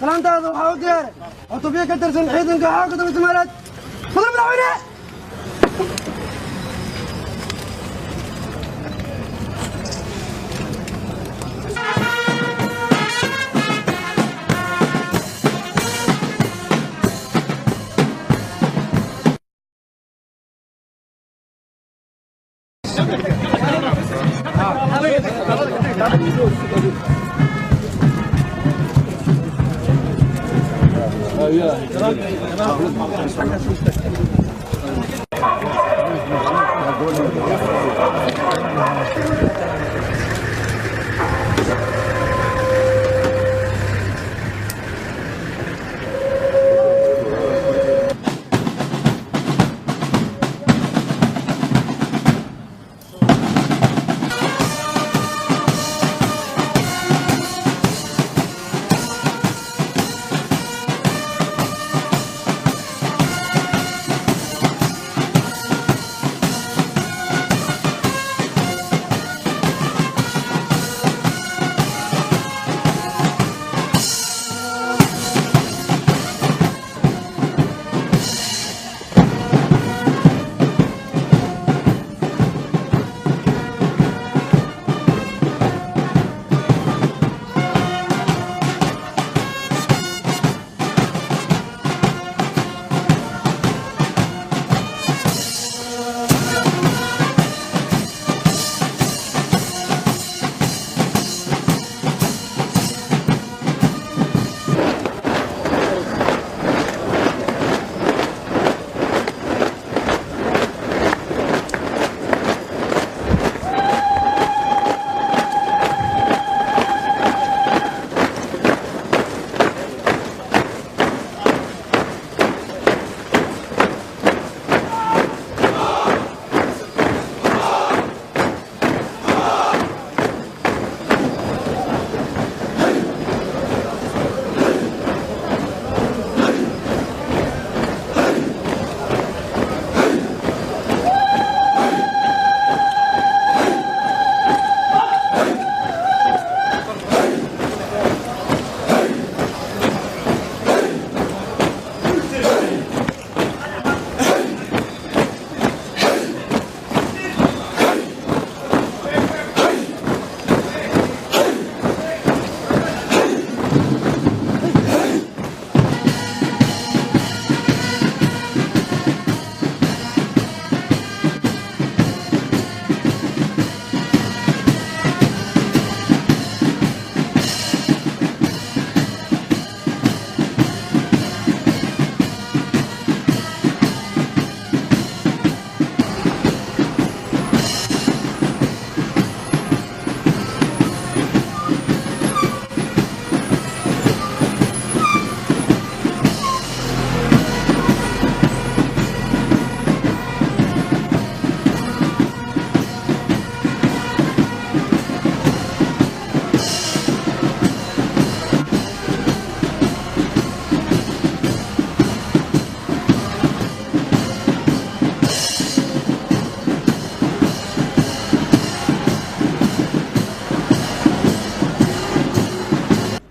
مالنتا waxaa u diyaar cutubyo ka tirsan ciidanka xaaqada Soomaaliyeed madaxweyne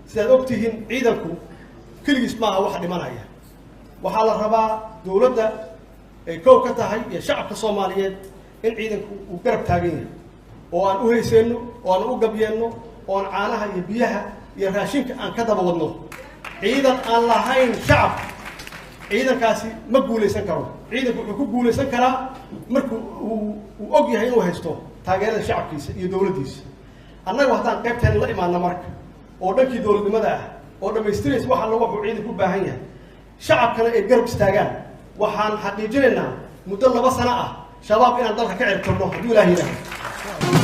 sidaad ogtihiin ciidanku kaligiis maaha wax dhimanaya waxaa la rabaa dawladda ay koow ka tahay iyo shacabka Soomaaliyeed in ciidanku uu garab taagan yahay oo aan u hayseeno oo aan u gabyeeno oo aan caanaha iyo biyaha iyo raashinka aan ka daba wadno ciidan aan lahayn shacab ciidankaasi ma guuleysan karo ciidanku wuxuu ku guuleysan karaa markuu uu og yahay inuu haysto taageerada shacabkiisa iyo dawladdiisa annaga waxaan qaybteen la imaanna marka oo dhankii dawladnimada ah oo dhameystiraysa waxa lagu wuxuu ciidanku u baahan yahay shacabkana ay garab istaagaan waxaan xaqiijinaynaa muddo 2 sano ah shabaab inaan dalka ka ciribtirno haddii Ilaahay yiraahdo